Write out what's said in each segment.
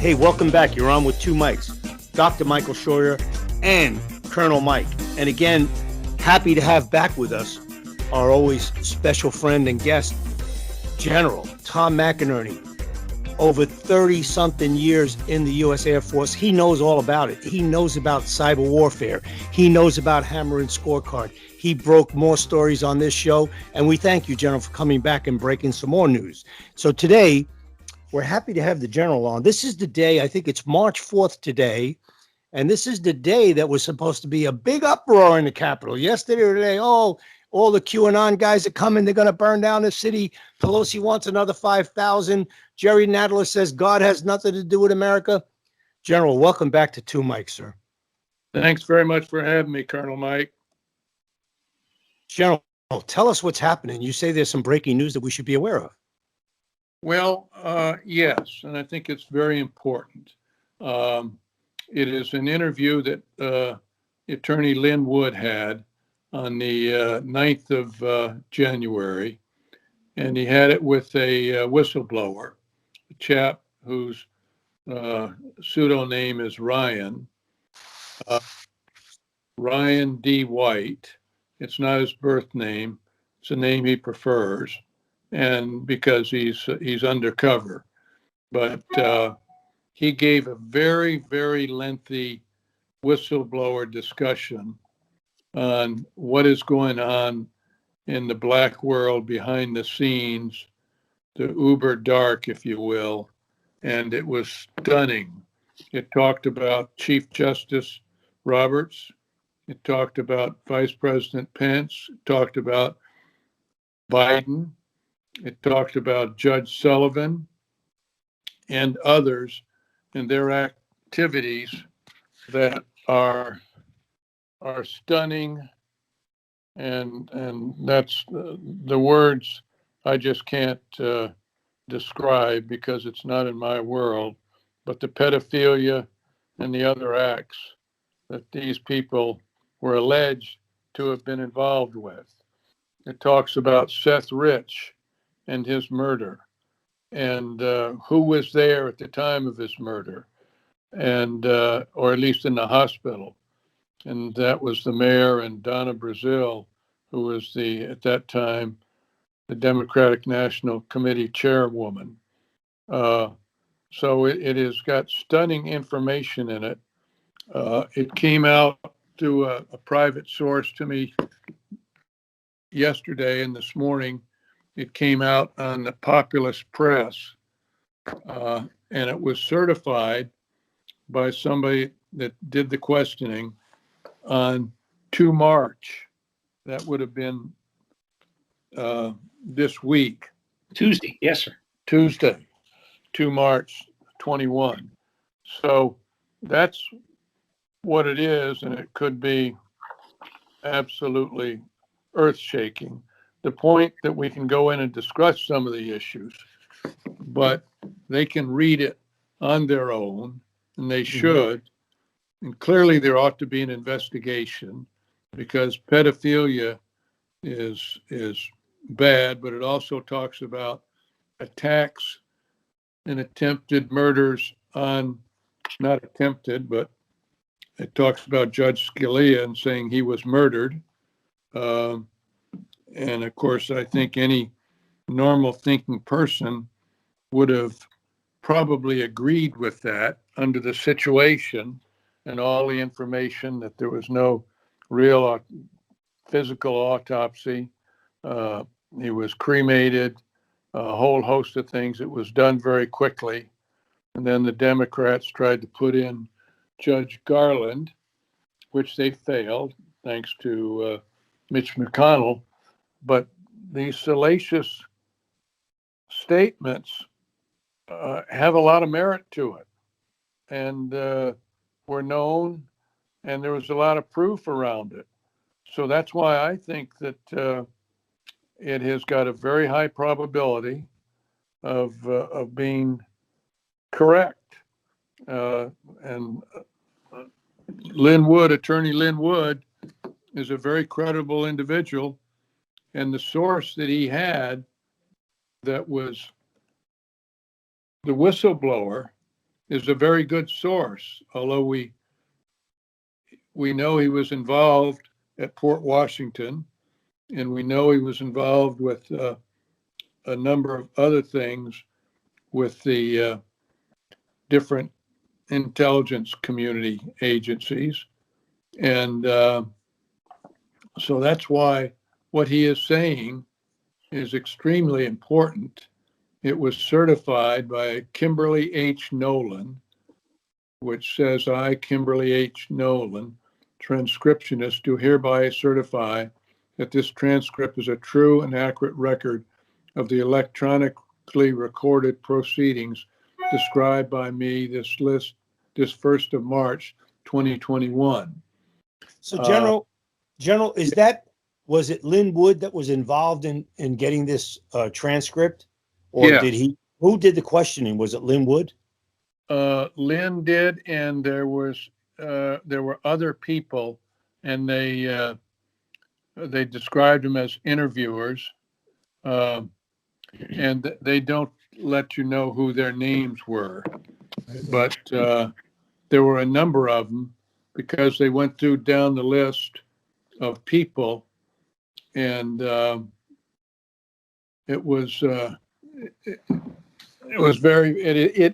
Hey, welcome back. You're on with two mics, Dr. Michael Scheuer and Colonel Mike. And again, happy to have back with us our always special friend and guest, General Tom McInerney. Over 30-something years in the U.S. Air Force. He knows all about it. He knows about cyber warfare. He knows about Hammer and Scorecard. He broke more stories on this show. And we thank you, General, for coming back and breaking some more news. So today, we're happy to have the General on. This is the day, I think it's March 4th today, and this is the day that was supposed to be a big uproar in the Capitol. Yesterday or today, all the QAnon guys are coming. They're going to burn down the city. Pelosi wants another 5,000. Jerry Nadler says God has nothing to do with America. General, welcome back to Two Mics, sir. Thanks very much for having me, Colonel Mike. General, tell us what's happening. You say there's some breaking news that we should be aware of. Well, yes, and I think it's very important. It is an interview that Attorney Lin Wood had on the 9th of January, and he had it with a whistleblower, a chap whose pseudo name is Ryan D. White. It's not his birth name. It's a name he prefers, and because he's undercover. But he gave a very, very lengthy whistleblower discussion on what is going on in the black world behind the scenes, the uber dark, if you will. And it was stunning. It talked about Chief Justice Roberts. It talked about Vice President Pence. It talked about Biden. It talked about Judge Sullivan and others and their activities that are stunning, and that's the words I just can't describe because it's not in my world, but the pedophilia and the other acts that these people were alleged to have been involved with. It talks about Seth Rich and his murder, and who was there at the time of his murder, and or at least in the hospital. And that was the mayor and Donna Brazil, who was at that time, the Democratic National Committee chairwoman. So it has got stunning information in it. It came out through a private source to me yesterday, and this morning it came out on the Populist Press, and it was certified by somebody that did the questioning on 2 March. That would have been this week. Tuesday, yes, sir. Tuesday, 2 March 21. So that's what it is, and it could be absolutely earth-shaking. The point that we can go in and discuss some of the issues, but they can read it on their own, and they should. And clearly there ought to be an investigation because pedophilia is bad, but it also talks about attacks and attempted murders on, not attempted, but it talks about Judge Scalia and saying he was murdered. And of course, I think any normal thinking person would have probably agreed with that under the situation and all the information that there was no real physical autopsy. He was cremated, a whole host of things. It was done very quickly. And then the Democrats tried to put in Judge Garland, which they failed, thanks to Mitch McConnell. But these salacious statements have a lot of merit to it, and were known, and there was a lot of proof around it. So that's why I think that it has got a very high probability of being correct. And Lin Wood, Attorney Lin Wood, is a very credible individual, and the source that he had that was the whistleblower is a very good source, although we know he was involved at Port Washington, and we know he was involved with a number of other things with the different intelligence community agencies. And so that's why what he is saying is extremely important. It was certified by Kimberly H. Nolan, which says, I, Kimberly H. Nolan, transcriptionist, do hereby certify that this transcript is a true and accurate record of the electronically recorded proceedings described by me this 1st of March, 2021. So, General, was it Lin Wood that was involved in getting this transcript, or Yeah. who did the questioning? Was it Lin Wood? Lin did, and there were other people, and they described them as interviewers, and they don't let you know who their names were, but there were a number of them because they went through down the list of people, and it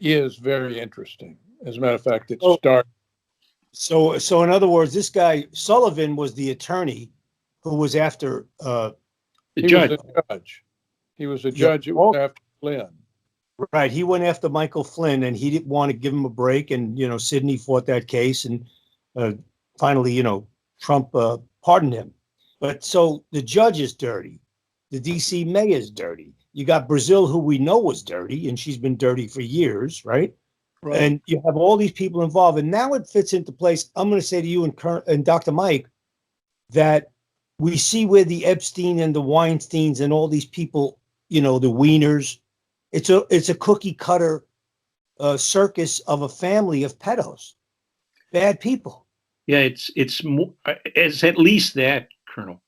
is very interesting. As a matter of fact, it started. So in other words, this guy Sullivan was the attorney who was after the judge. He was a judge who was after Lin. Right. He went after Michael Flynn, and he didn't want to give him a break. And, Sidney fought that case, and finally, Trump pardoned him. But so the judge is dirty. The D.C. mayor is dirty. You got Brazil, who we know was dirty, and she's been dirty for years, right? Right. And you have all these people involved. And now it fits into place. I'm going to say to you and Dr. Mike that we see where the Epstein and the Weinsteins and all these people, the Wieners, it's a cookie cutter circus of a family of pedos, bad people. Yeah, it's at least that, Colonel.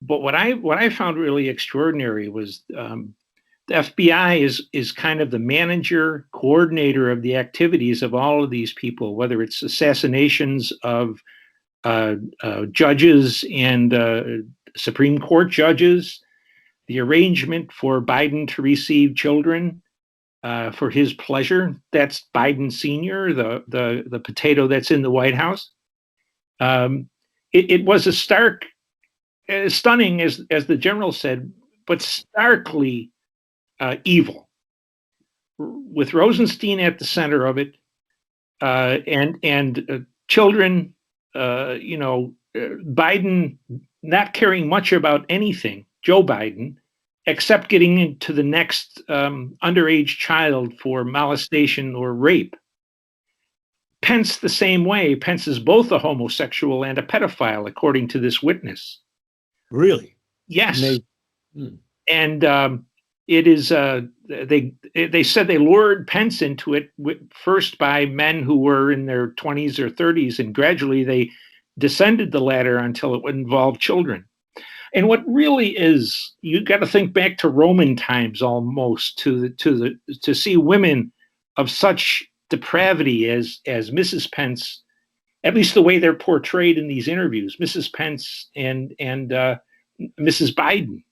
But what I found really extraordinary was the FBI is kind of the manager, coordinator of the activities of all of these people, whether it's assassinations of judges and Supreme Court judges, the arrangement for Biden to receive children for his pleasure. That's Biden Sr., the potato that's in the White House. It was a stark, stunning, as the general said, but starkly evil, with Rosenstein at the center of it, and children, Biden not caring much about anything, Joe Biden, except getting into the next underage child for molestation or rape. Pence the same way. Pence is both a homosexual and a pedophile, according to this witness. Really? Yes. And it is. They said they lured Pence into it first by men who were in their 20s or 30s, and gradually they descended the ladder until it would involve children. And what really is, you got to think back to Roman times almost to see women of such depravity as Mrs. Pence, at least the way they're portrayed in these interviews, Mrs. Pence and Mrs. Biden.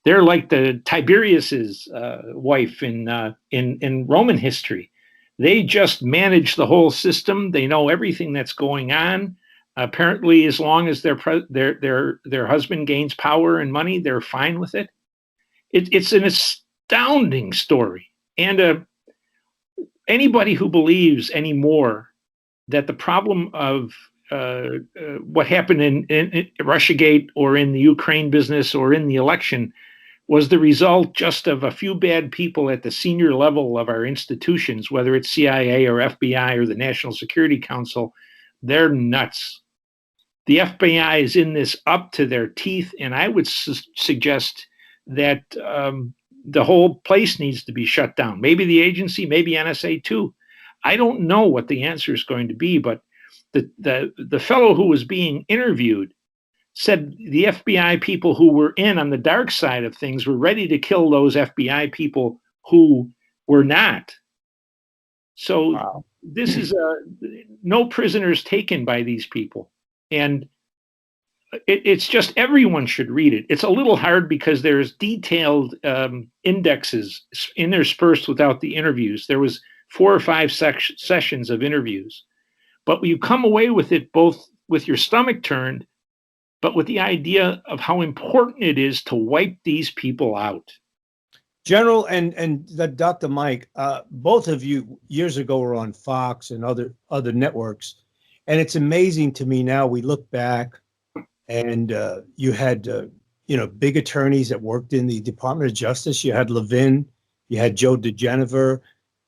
They're like the Tiberius's wife in Roman history. They just manage the whole system. They know everything that's going on. Apparently, as long as their husband gains power and money, they're fine with it. It's an astounding story. And anybody who believes anymore that the problem of what happened in Russiagate or in the Ukraine business or in the election was the result just of a few bad people at the senior level of our institutions, whether it's CIA or FBI or the National Security Council, they're nuts. The FBI is in this up to their teeth, and I would suggest that the whole place needs to be shut down. Maybe the agency, maybe NSA too. I don't know what the answer is going to be, but the fellow who was being interviewed said the FBI people who were in on the dark side of things were ready to kill those FBI people who were not. So Wow. this is no prisoners taken by these people. And it's just everyone should read it. It's a little hard because there's detailed indexes interspersed without the interviews. There was 4 or 5 sessions of interviews, but you come away with it both with your stomach turned, but with the idea of how important it is to wipe these people out. General and Dr. Mike, both of you years ago were on Fox and other networks, and it's amazing to me now. We look back, and you had big attorneys that worked in the Department of Justice. You had Levin, you had Joe DeGenever,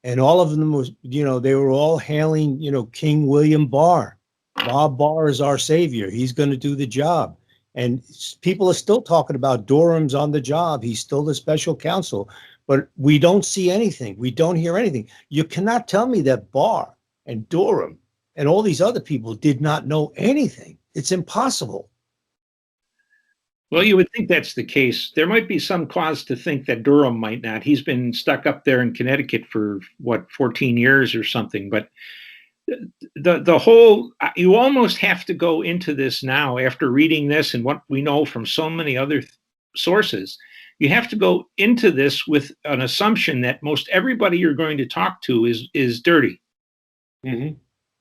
and all of them was they were all hailing King William Barr. Bob Barr is our savior. He's going to do the job. And people are still talking about Durham's on the job. He's still the special counsel, but we don't see anything. We don't hear anything. You cannot tell me that Barr and Durham and all these other people did not know anything. It's impossible. Well, you would think that's the case. There might be some cause to think that Durham might not. He's been stuck up there in Connecticut for 14 years or something. But the whole, you almost have to go into this now after reading this and what we know from so many other sources. You have to go into this with an assumption that most everybody you're going to talk to is dirty. Mm-hmm.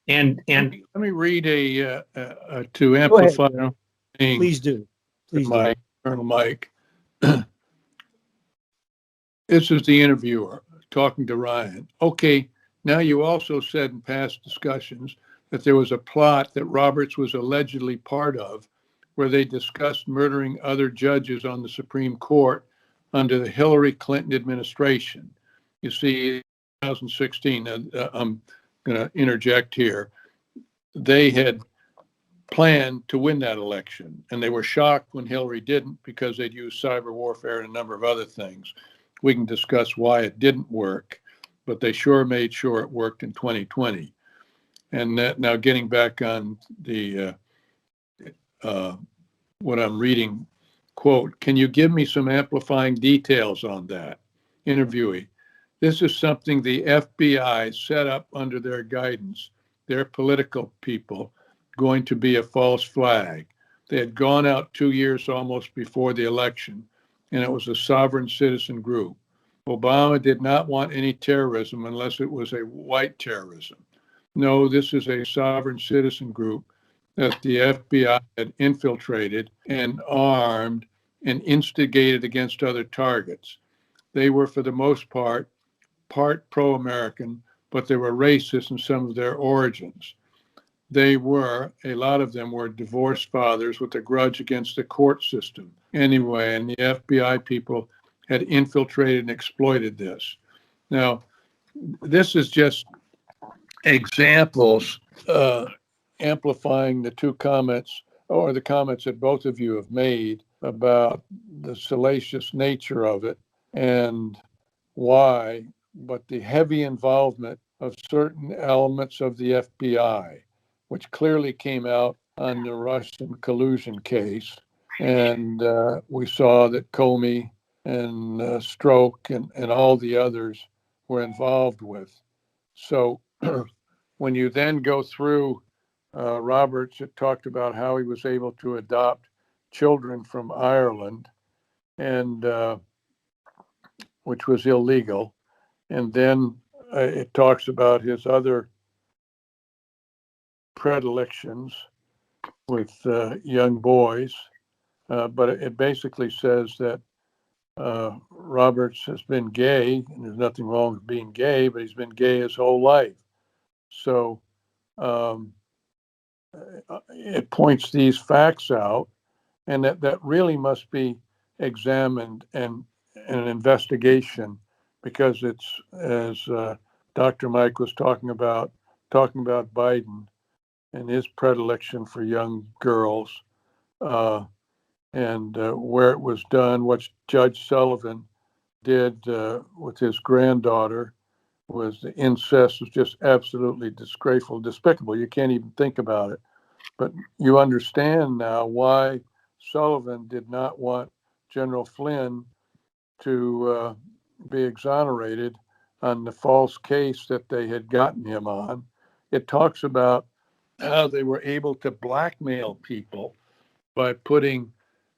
And let me read to amplify. Please do. Please do. Colonel Mike. This is the interviewer talking to Ryan. Okay. Now, you also said in past discussions that there was a plot that Roberts was allegedly part of where they discussed murdering other judges on the Supreme Court under the Hillary Clinton administration. You see, 2016, I'm going to interject here, they had planned to win that election, and they were shocked when Hillary didn't because they'd used cyber warfare and a number of other things. We can discuss why it didn't work, but they sure made sure it worked in 2020. And now getting back on the what I'm reading, quote, can you give me some amplifying details on that? Interviewee, this is something the FBI set up under their guidance, their political people, going to be a false flag. They had gone out 2 years almost before the election, and it was a sovereign citizen group. Obama did not want any terrorism unless it was a white terrorism. No, this is a sovereign citizen group that the FBI had infiltrated and armed and instigated against other targets. They were, for the most part pro-American, but they were racist in some of their origins. A lot of them were divorced fathers with a grudge against the court system. Anyway, and the FBI people had infiltrated and exploited this. Now, this is just examples amplifying the two comments, or the comments that both of you have made about the salacious nature of it and why, but the heavy involvement of certain elements of the FBI, which clearly came out on the Russian collusion case. And we saw that Comey and Stroke and all the others were involved with. So when you then go through Roberts, it talked about how he was able to adopt children from Ireland, and which was illegal. And then it talks about his other predilections with young boys. But it basically says that Roberts has been gay, and there's nothing wrong with being gay, but he's been gay his whole life. So it points these facts out, and that really must be examined and an investigation, because it's, as Dr. Mike was talking about Biden and his predilection for young girls, and where it was done, what Judge Sullivan did with his granddaughter was the incest was just absolutely disgraceful, despicable. You can't even think about it. But you understand now why Sullivan did not want General Flynn to be exonerated on the false case that they had gotten him on. It talks about how they were able to blackmail people by putting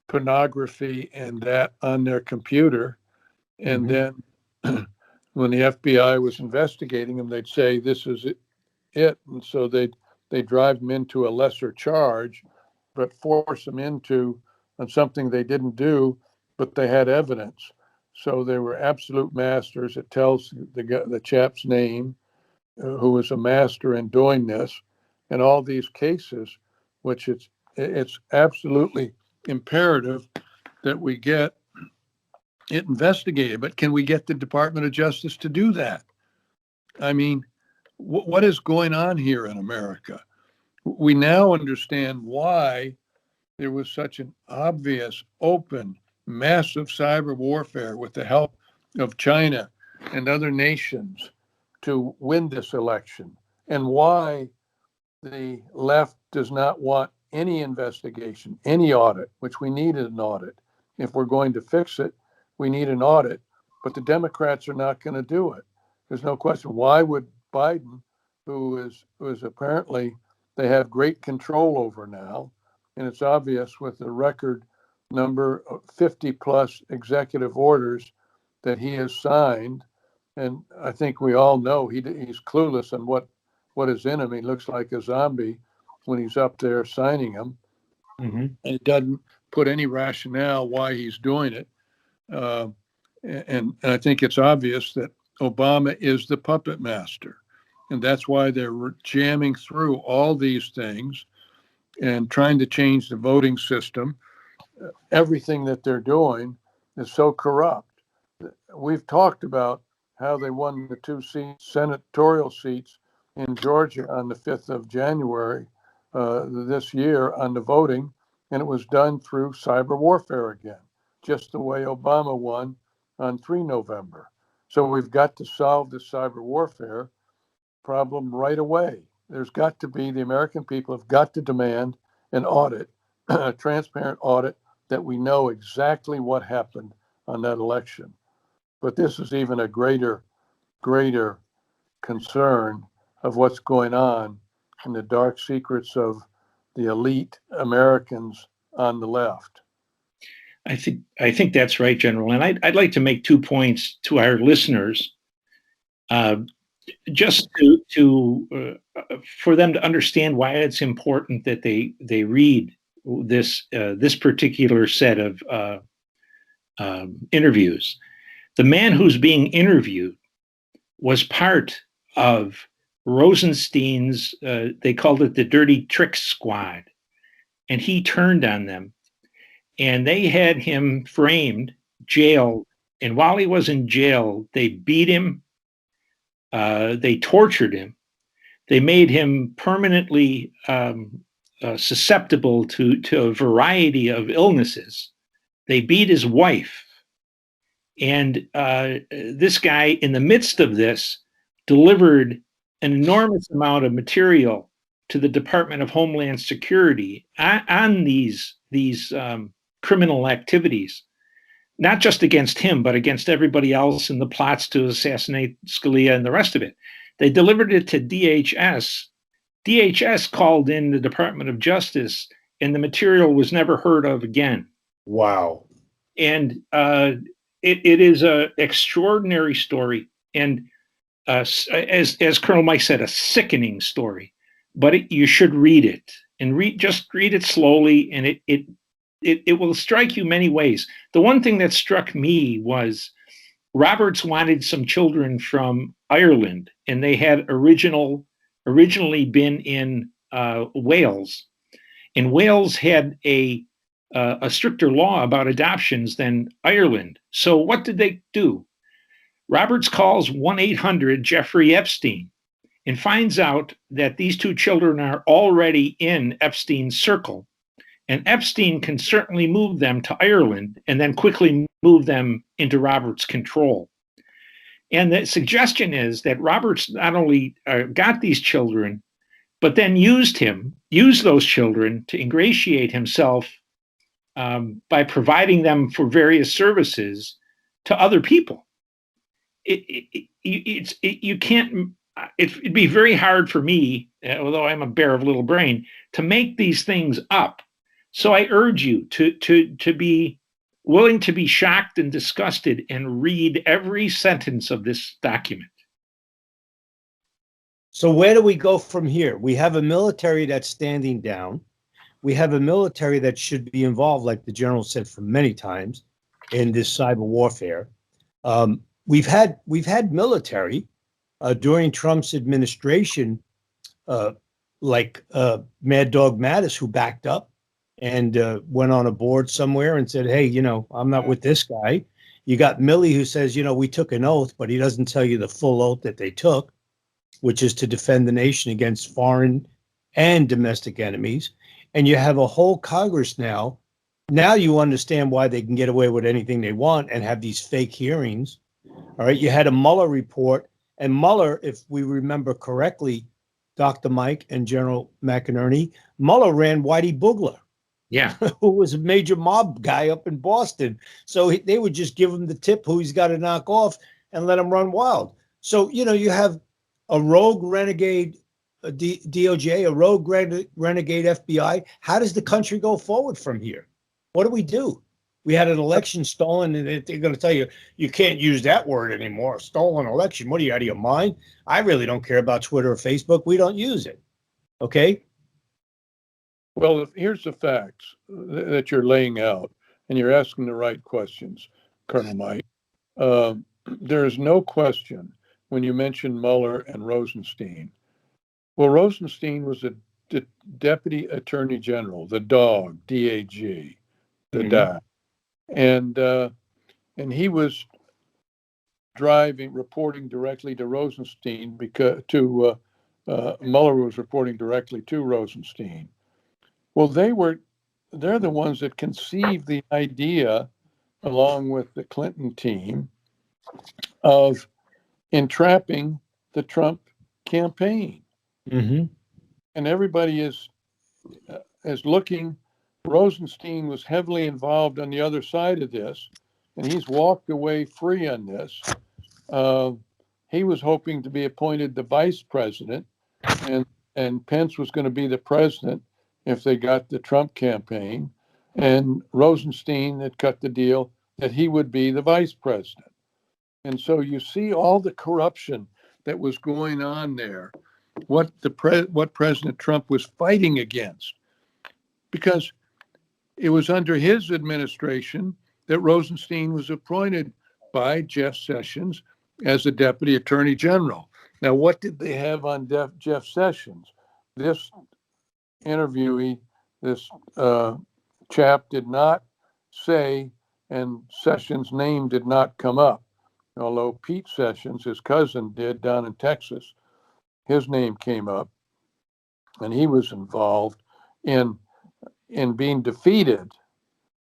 pornography and that on their computer. And then when the FBI was investigating them, they'd say, this is it. And so they drive them into a lesser charge, but force them into on something they didn't do, but they had evidence. So they were absolute masters. It tells the chap's name, who was a master in doing this, and all these cases, which it's absolutely imperative that we get it investigated. But can we get the Department of Justice to do that? I mean, what is going on here in America? We now understand why there was such an obvious, open, massive cyber warfare with the help of China and other nations to win this election, and why the left does not want any investigation, any audit, which we need an audit. If we're going to fix it, we need an audit, but the Democrats are not going to do it. There's no question. Why would Biden, who is apparently they have great control over now, and it's obvious with the record number of 50 plus executive orders that he has signed, and I think we all know he's clueless on what is in him. He looks like a zombie when he's up there signing them. And it doesn't put any rationale why he's doing it. And I think it's obvious that Obama is the puppet master. And that's why they're jamming through all these things and trying to change the voting system. Everything that they're doing is so corrupt. We've talked about how they won the 2 senatorial seats in Georgia on the 5th of January this year on the voting, and it was done through cyber warfare again, just the way Obama won on 3 November. So we've got to solve the cyber warfare problem right away. There's got to be, the American people have got to demand an audit, a transparent audit, that we know exactly what happened on that election. But this is even a greater concern of what's going on in the dark secrets of the elite Americans on the left. I think that's right, General. And I'd like to make 2 points to our listeners, just to for them to understand why it's important that they read this particular set of interviews. The man who's being interviewed was part of Rosenstein's, they called it the Dirty Tricks Squad, and he turned on them. And they had him framed, jailed, and while he was in jail, they beat him, they tortured him, they made him permanently susceptible to a variety of illnesses. They beat his wife. And this guy, in the midst of this, delivered an enormous amount of material to the Department of Homeland Security on these criminal activities, not just against him, but against everybody else in the plots to assassinate Scalia and the rest of it. They delivered it to DHS. DHS called in the Department of Justice, and the material was never heard of again. Wow. And it is an extraordinary story. And as Colonel Mike said, a sickening story. But you should read it, and just read it slowly, and it will strike you many ways. The one thing that struck me was Roberts wanted some children from Ireland, and they had originally been in Wales. And Wales had a stricter law about adoptions than Ireland. So what did they do? Roberts calls 1-800-Jeffrey Epstein and finds out that these 2 children are already in Epstein's circle. And Epstein can certainly move them to Ireland and then quickly move them into Roberts' control. And the suggestion is that Roberts not only got these children, but then used those children to ingratiate himself by providing them for various services to other people. you can't. It'd be very hard for me, although I'm a bear of little brain, to make these things up. So I urge you to be willing to be shocked and disgusted and read every sentence of this document. So where do we go from here? We have a military that's standing down. We have a military that should be involved, like the general said for many times, in this cyber warfare. We've had military during Trump's administration, like Mad Dog Mattis, who backed up and went on a board somewhere and said, "Hey, I'm not with this guy." You got Milley, who says, we took an oath, but he doesn't tell you the full oath that they took, which is to defend the nation against foreign and domestic enemies. And you have a whole Congress now. Now you understand why they can get away with anything they want and have these fake hearings. All right. You had a Mueller report, and Mueller, if we remember correctly, Dr. Mike and General McInerney, Mueller ran Whitey Bugler. Yeah. Who was a major mob guy up in Boston. So they would just give him the tip who he's got to knock off and let him run wild. So, you have a rogue renegade DOJ, a rogue renegade FBI. How does the country go forward from here? What do we do? We had an election stolen, and they're going to tell you, you can't use that word anymore. Stolen election. What are you, out of your mind? I really don't care about Twitter or Facebook. We don't use it. Okay? Well, here's the facts that you're laying out, and you're asking the right questions, Colonel Mike. There is no question when you mention Mueller and Rosenstein. Well, Rosenstein was the Deputy Attorney General, the dog, DAG, the dog. And he was reporting directly to Rosenstein because Mueller was reporting directly to Rosenstein. Well, they're the ones that conceived the idea, along with the Clinton team, of entrapping the Trump campaign. Mm-hmm. And everybody is looking. Rosenstein was heavily involved on the other side of this, and he's walked away free on this. He was hoping to be appointed the vice president, and Pence was going to be the president if they got the Trump campaign. And Rosenstein had cut the deal that he would be the vice president. And so you see all the corruption that was going on there, what President Trump was fighting against, because it was under his administration that Rosenstein was appointed by Jeff Sessions as the Deputy Attorney General. Now, what did they have on Jeff Sessions? This interviewee, this chap did not say, and Sessions' name did not come up, although Pete Sessions, his cousin, did down in Texas. His name came up, and he was involved in being defeated,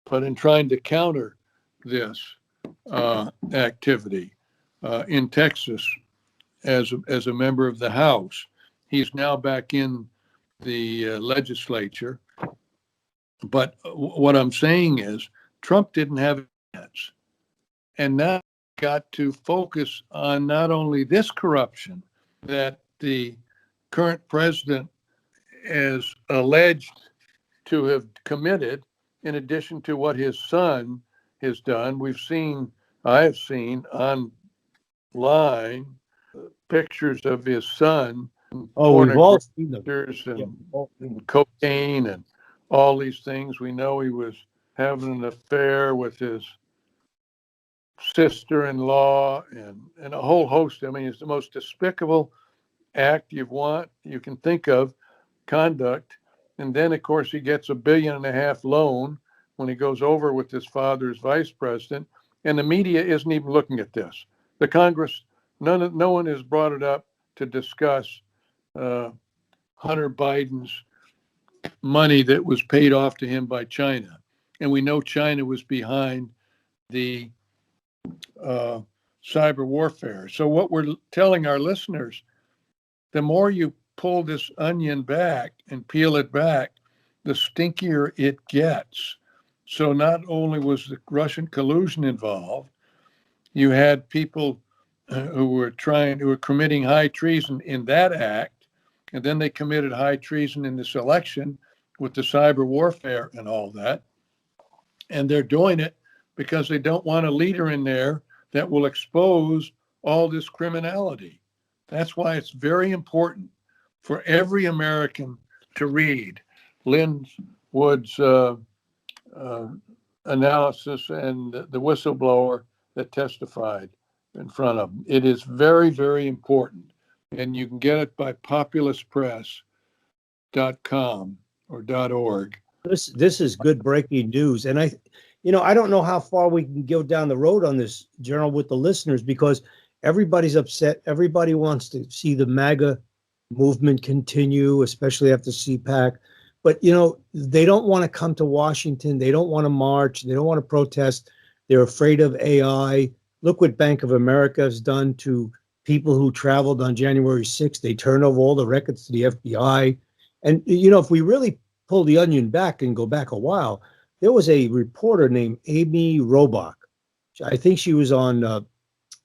but in trying to counter this activity in Texas as a member of the House. He's now back in the legislature. But what I'm saying is Trump didn't have a chance. And now got to focus on not only this corruption that the current president is alleged to have committed, in addition to what his son has done. I have seen online pictures of his son. Oh, we've all seen them. And cocaine and all these things. We know he was having an affair with his sister-in-law and a whole host. I mean, it's the most despicable act you can think of, conduct. And then, of course, he gets $1.5 billion loan when he goes over with his father as vice president. And the media isn't even looking at this. The Congress, no one has brought it up to discuss Hunter Biden's money that was paid off to him by China. And we know China was behind the cyber warfare. So what we're telling our listeners, the more you pull this onion back and peel it back, the stinkier it gets. So not only was the Russian collusion involved, you had people who were committing high treason in that act, and then they committed high treason in this election with the cyber warfare and all that. And they're doing it because they don't want a leader in there that will expose all this criminality. That's why it's very important for every American to read Lin Wood's analysis and the whistleblower that testified in front of him. It is very, very important. And you can get it by populistpress.com or .org. This is good breaking news. And I don't know how far we can go down the road on this, General, with the listeners, because everybody's upset. Everybody wants to see the MAGA movement continue, especially after CPAC. But, they don't want to come to Washington. They don't want to march. They don't want to protest. They're afraid of AI. Look what Bank of America has done to people who traveled on January 6th. They turned over all the records to the FBI. And, if we really pull the onion back and go back a while, there was a reporter named Amy Robach. I think she was on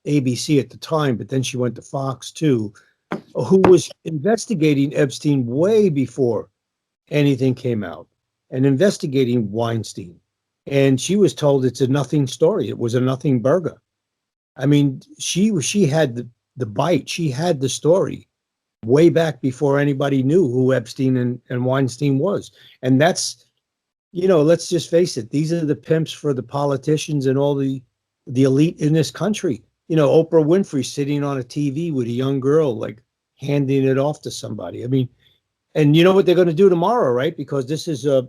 ABC at the time, but then she went to Fox too, who was investigating Epstein way before anything came out and investigating Weinstein. And she was told it's a nothing story. It was a nothing burger. I mean, she had the bite. She had the story way back before anybody knew who Epstein and Weinstein was. And that's, let's just face it. These are the pimps for the politicians and all the elite in this country. Oprah Winfrey sitting on a TV with a young girl, like handing it off to somebody. I mean, and you know what they're going to do tomorrow, right? Because this is the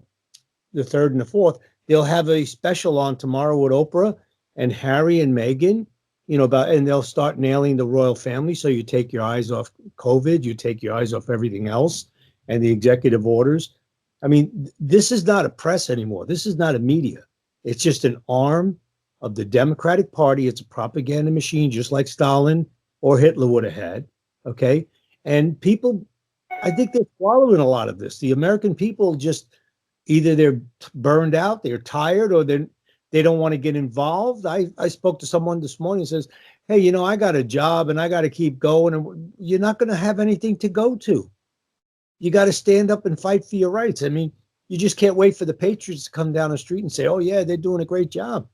3rd and the 4th. They'll have a special on tomorrow with Oprah and Harry and Meghan, and they'll start nailing the royal family. So you take your eyes off COVID, you take your eyes off everything else and the executive orders. I mean, this is not a press anymore. This is not a media. It's just an arm of the Democratic Party. It's a propaganda machine, just like Stalin or Hitler would have had. Okay. And people, I think they're swallowing a lot of this. The American people just either they're burned out, they're tired, or they don't want to get involved. I spoke to someone this morning and says, hey, I got a job and I got to keep going. And you're not going to have anything to go to. You got to stand up and fight for your rights. I mean, you just can't wait for the patriots to come down the street and say, oh, yeah, they're doing a great job.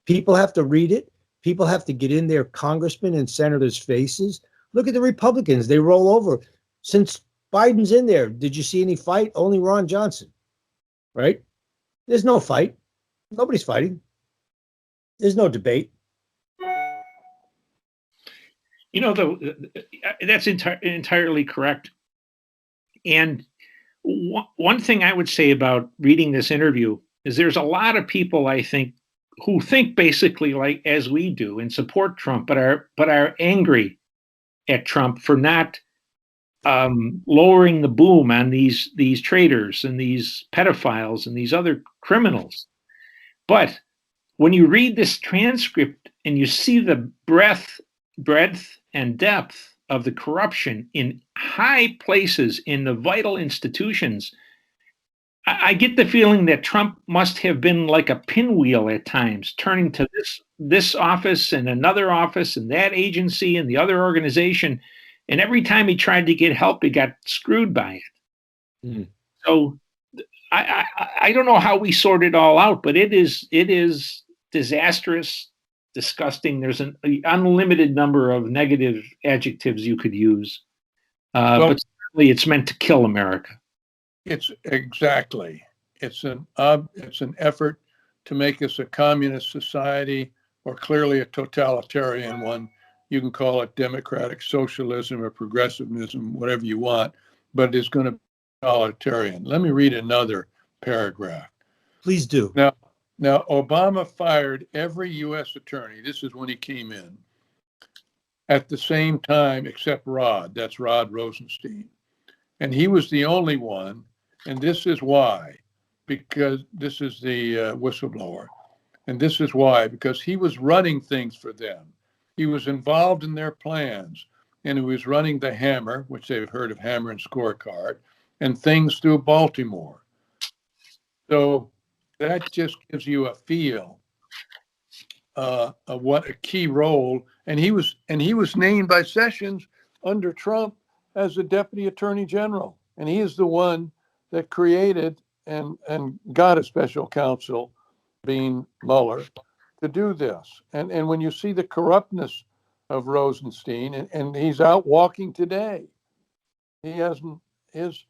People have to read it. People have to get in their congressmen and senators' faces. Look at the Republicans. They roll over. Since Biden's in there, did you see any fight? Only Ron Johnson, right? There's no fight. Nobody's fighting. There's no debate. That's entirely correct. And one thing I would say about reading this interview is there's a lot of people, I think, who think basically like as we do and support Trump, but are angry at Trump for not lowering the boom on these traitors and these pedophiles and these other criminals. But when you read this transcript and you see the breadth and depth of the corruption in high places in the vital institutions, I get the feeling that Trump must have been like a pinwheel at times, turning to this office and another office and that agency and the other organization. And every time he tried to get help, he got screwed by it. Mm. So I don't know how we sort it all out, but it is disastrous, disgusting. There's an unlimited number of negative adjectives you could use, but certainly it's meant to kill America. It's exactly. It's an effort to make us a communist society, or clearly a totalitarian one. You can call it democratic socialism or progressivism, whatever you want, but it is going to be totalitarian. Let me read another paragraph. Please do. Now, Obama fired every U.S. attorney. This is when he came in. At the same time, except Rod. That's Rod Rosenstein. And he was the only one. And this is why. Because this is the whistleblower. And this is why. Because he was running things for them. He was involved in their plans. And he was running the Hammer, which they've heard of, Hammer and Scorecard, and things through Baltimore. So that just gives you a feel what a key role, and he was named by Sessions under Trump as the deputy attorney general, and he is the one that created and got a special counsel, being Mueller, to do this. And when you see the corruptness of Rosenstein, and he's out walking today, his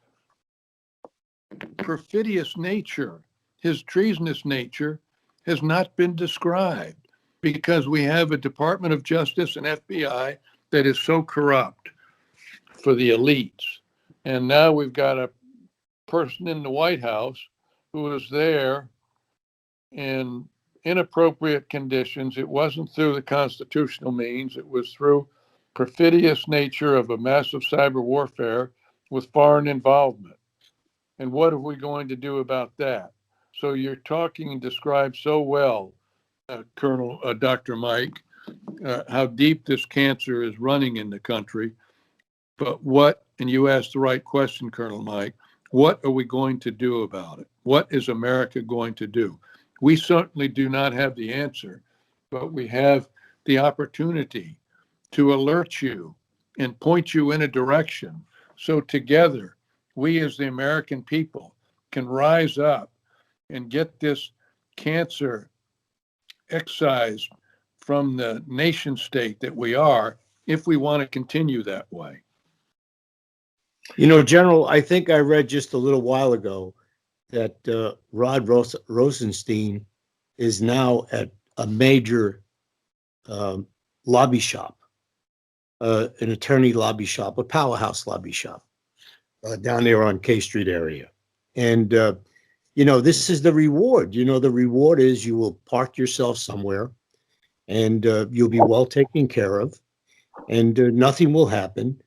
perfidious nature, his treasonous nature, has not been described, because we have a Department of Justice and FBI that is so corrupt for the elites. And now we've got a person in the White House who was there in inappropriate conditions. It wasn't through the constitutional means. It was through perfidious nature of a massive cyber warfare with foreign involvement. And what are we going to do about that? So you're talking and describe so well, Dr. Mike, how deep this cancer is running in the country. But what, and you asked the right question, Colonel Mike, what are we going to do about it? What is America going to do? We certainly do not have the answer, but we have the opportunity to alert you and point you in a direction. So together, we as the American people can rise up and get this cancer excised from the nation state that we are, if we want to continue that way. You know, General, I think I read just a little while ago that Rod Rosenstein is now at a major lobby shop, an attorney lobby shop, a powerhouse lobby shop down there on K Street area. And, you know, this is the reward. You know, the reward is you will park yourself somewhere and you'll be well taken care of, and nothing will happen.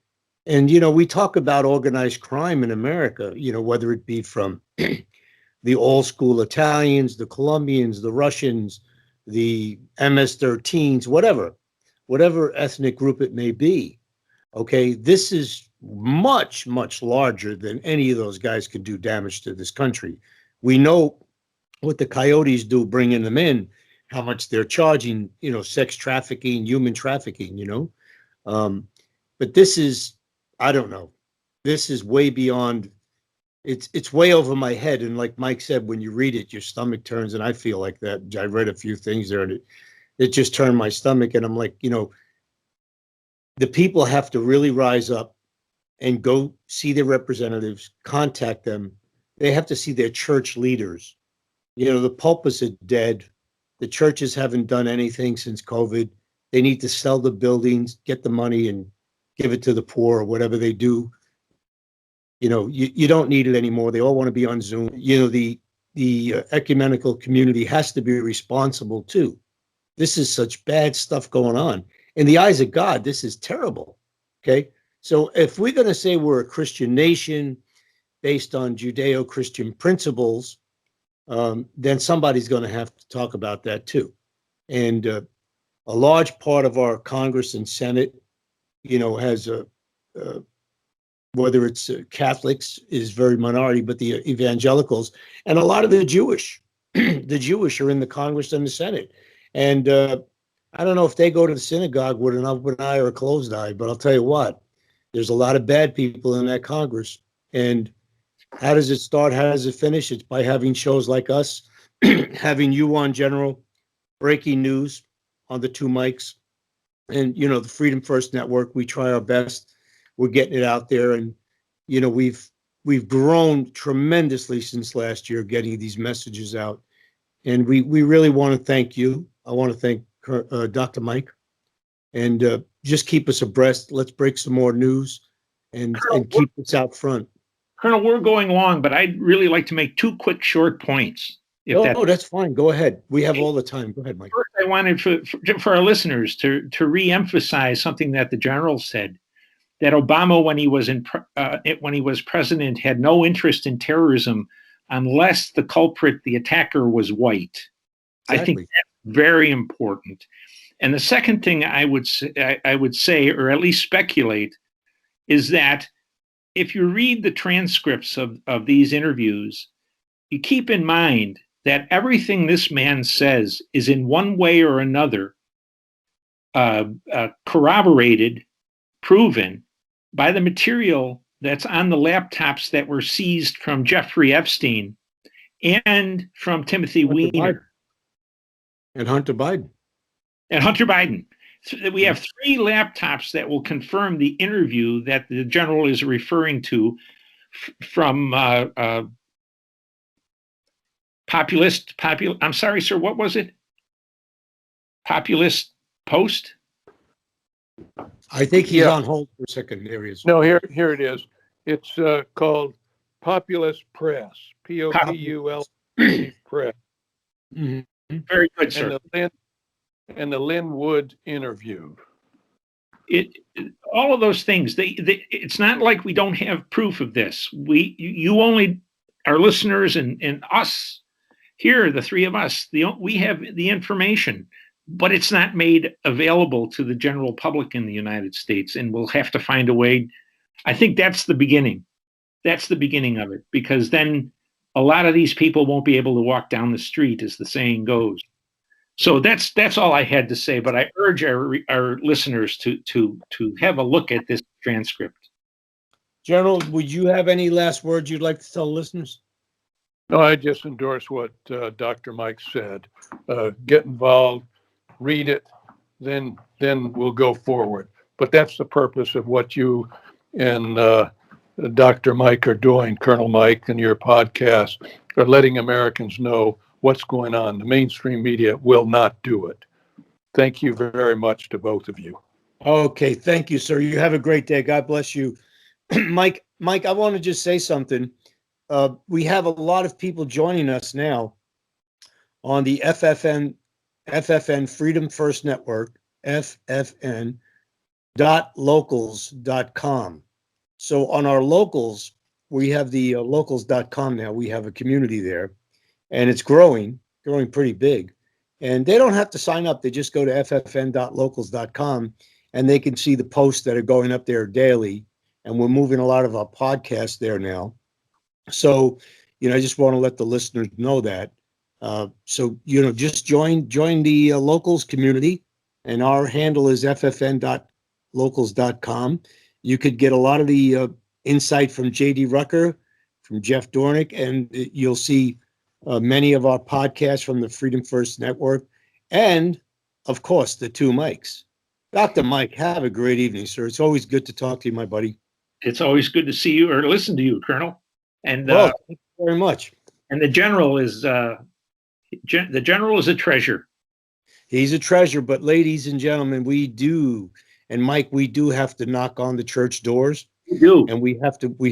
And, you know, we talk about organized crime in America, you know, whether it be from the old school Italians, the Colombians, the Russians, the MS-13s, whatever ethnic group it may be. Okay, this is much, much larger than any of those guys could do damage to this country. We know what the coyotes do bringing them in, how much they're charging, you know, sex trafficking, human trafficking, you know. But this is, I don't know, this is way beyond, it's way over my head. And like Mike said, when you read it, your stomach turns, and I feel like that. I read a few things there and it just turned my stomach. And I'm like, you know, the people have to really rise up and go see their representatives, contact them. They have to see their church leaders. You know, the pulpits are dead. The churches haven't done anything since COVID. They need to sell the buildings, get the money, and give it to the poor or whatever they do. You know, you don't need it anymore. They all want to be on Zoom. You know, the ecumenical community has to be responsible too. This is such bad stuff going on. In the eyes of God, this is terrible. Okay. So if we're going to say we're a Christian nation based on Judeo-Christian principles, then somebody's going to have to talk about that too. And a large part of our Congress and Senate, you know, has whether it's Catholics is very minority, but the evangelicals and a lot of the Jewish, the Jewish are in the Congress and the Senate. And I don't know if they go to the synagogue with an open eye or a closed eye, but I'll tell you what, there's a lot of bad people in that Congress. And how does it start? How does it finish? It's by having shows like us, having you on, General, breaking news on the two mics. And, you know, the Freedom First Network, we try our best. We're getting it out there. And, you know, we've grown tremendously since last year, getting these messages out. And we really want to thank you. I want to thank Dr. Mike. And just keep us abreast. Let's break some more news and keep us out front. Colonel, we're going long, but I'd really like to make two quick short points. That's fine. Go ahead. We have all the time. Go ahead, Mike. First, I wanted for our listeners to re-emphasize something that the general said, that Obama, when he was president, had no interest in terrorism unless the culprit, the attacker, was white. Exactly. I think that's very important. And the second thing I would say, or at least speculate, is that if you read the transcripts of these interviews, you keep in mind that everything this man says is in one way or another corroborated, proven by the material that's on the laptops that were seized from Jeffrey Epstein and from Timothy Weiner. And Hunter Biden. And Hunter Biden. So we have 3 laptops that will confirm the interview that the general is referring to from I'm sorry, sir, what was it? Populist Post? I think he's on hold for a second. There he is. No, here it is. It's called Populist Press. Popul Press. Mm-hmm. Very good, sir. And the Lin Wood interview. All of those things. It's not like we don't have proof of this. You only, our listeners and us here, the 3 of us, we have the information, but it's not made available to the general public in the United States, and we'll have to find a way. I think that's the beginning. That's the beginning of it, because then a lot of these people won't be able to walk down the street, as the saying goes. So that's all I had to say. But I urge our listeners to have a look at this transcript. General, would you have any last words you'd like to tell listeners? No, I just endorse what Dr. Mike said. Get involved, read it, then we'll go forward. But that's the purpose of what you and Dr. Mike are doing, Colonel Mike, and your podcast, are letting Americans know what's going on. The mainstream media will not do it. Thank you very much to both of you. Okay, thank you, sir. You have a great day. God bless you. Mike, I want to just say something. We have a lot of people joining us now on the FFN Freedom First Network, ffn.locals.com. So on our locals, we have the locals.com now. We have a community there, and it's growing pretty big. And they don't have to sign up. They just go to ffn.locals.com, and they can see the posts that are going up there daily. And we're moving a lot of our podcasts there now. So, I just want to let the listeners know that. So, just join the locals community, and our handle is ffn.locals.com. You could get a lot of the insight from J.D. Rucker, from Jeff Dornick, and you'll see many of our podcasts from the Freedom First Network, and, of course, the 2 Mikes. Dr. Mike, have a great evening, sir. It's always good to talk to you, my buddy. It's always good to see you or listen to you, Colonel. And thank you very much. And the general is a treasure. He's a treasure, but ladies and gentlemen, we do have to knock on the church doors. We do, and we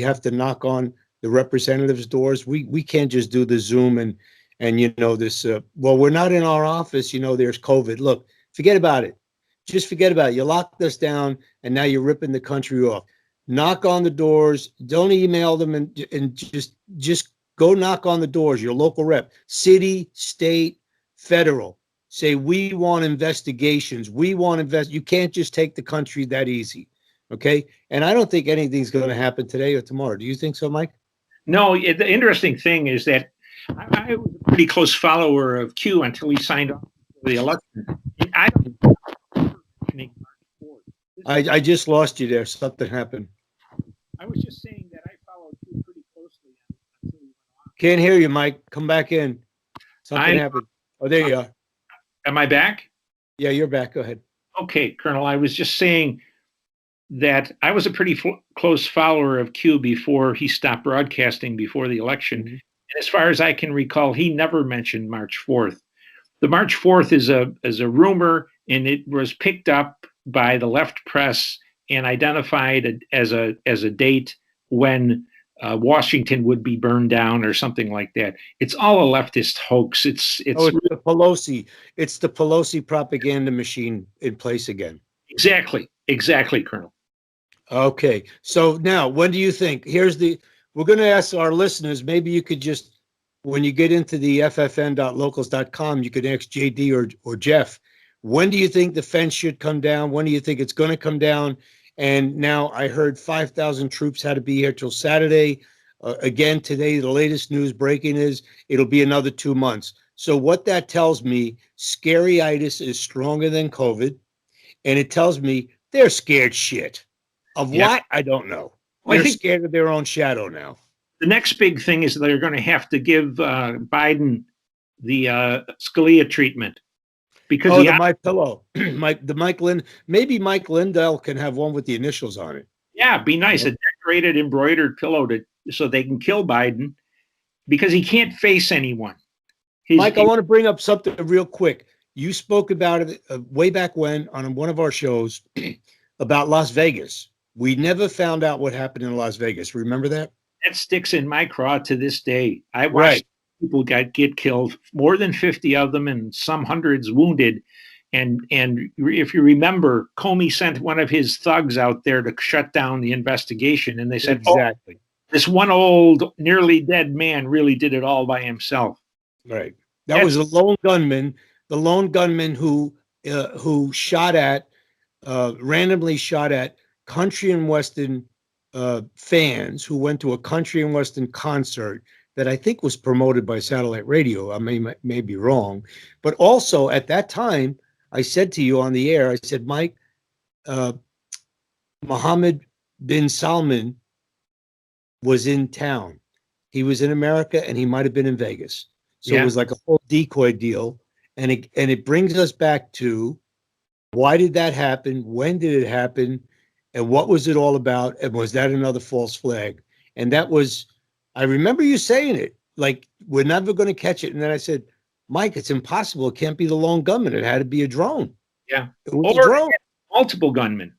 have to knock on the representatives' doors. We can't just do the Zoom and this. Well, we're not in our office. There's COVID. Look, forget about it. Just forget about it. You locked us down, and now you're ripping the country off. Knock on the doors. Don't email them, and just go knock on the doors. Your local rep, city, state, federal. Say, we want investigations. We want You can't just take the country that easy. Okay. And I don't think anything's going to happen today or tomorrow. Do you think so, Mike? No. The interesting thing is that I was a pretty close follower of Q until he signed on for the election. I just lost you there. Something happened. I was just saying that I followed Q pretty closely until he went on. Can't hear you, Mike. Come back in. Something happened. Oh, there you are. Am I back? Yeah, you're back. Go ahead. Okay, Colonel. I was just saying that I was a pretty close follower of Q before he stopped broadcasting before the election. Mm-hmm. And as far as I can recall, he never mentioned March 4th. The March 4th is a rumor, and it was picked up by the left press and identified as a date when Washington would be burned down or something like that. It's all a leftist hoax. It's the Pelosi. It's the Pelosi propaganda machine in place again. Exactly, Colonel. Okay. So now, when do you think? We're going to ask our listeners, maybe you could just, when you get into the ffn.locals.com, you could ask JD or Jeff, when do you think the fence should come down? When do you think it's going to come down? And now I heard 5,000 troops had to be here till Saturday. Again, today, the latest news breaking is it'll be another 2 months. So what that tells me, scary-itis is stronger than COVID. And it tells me they're scared shit. Of what? I don't know. Well, They're scared of their own shadow now. The next big thing is they're going to have to give Biden the Scalia treatment. Because the My Pillow, maybe Mike Lindell can have one with the initials on it. Yeah, be nice, a decorated, embroidered pillow so they can kill Biden because he can't face anyone. Mike, I want to bring up something real quick. You spoke about it way back when on one of our shows about Las Vegas. We never found out what happened in Las Vegas. Remember that? That sticks in my craw to this day. I watched people get killed, more than 50 of them, and some hundreds wounded. And if you remember, Comey sent one of his thugs out there to shut down the investigation. And they said, exactly. This one old, nearly dead man really did it all by himself. Right. That was a lone gunman. The lone gunman who shot at, randomly shot at country and western fans who went to a country and western concert that I think was promoted by satellite radio. I may be wrong, but also at that time, I said to you on the air, I said, Mike, Mohammed bin Salman was in town. He was in America and he might have been in Vegas. So it was like a whole decoy deal. And it brings us back to why did that happen? When did it happen? And what was it all about? And was that another false flag? And that was, I remember you saying it, like, we're never going to catch it. And then I said, Mike, it's impossible. It can't be the lone gunman. It had to be a drone. Yeah. It was a drone. Multiple gunmen.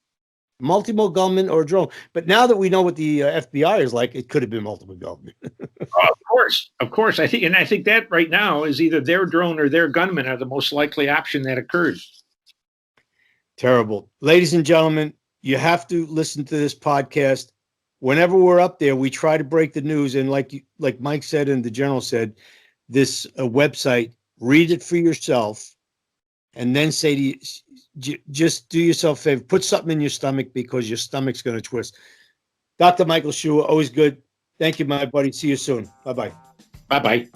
Multiple gunmen or a drone. But now that we know what the FBI is like, it could have been multiple gunmen. Of course. I think that right now is either their drone or their gunmen are the most likely option that occurred. Terrible. Ladies and gentlemen, you have to listen to this podcast. Whenever we're up there, we try to break the news. And like Mike said and the general said, this website, read it for yourself, and then say to you, just do yourself a favor, put something in your stomach because your stomach's going to twist. Dr. Michael Schur, always good. Thank you, my buddy. See you soon. Bye-bye. Bye-bye.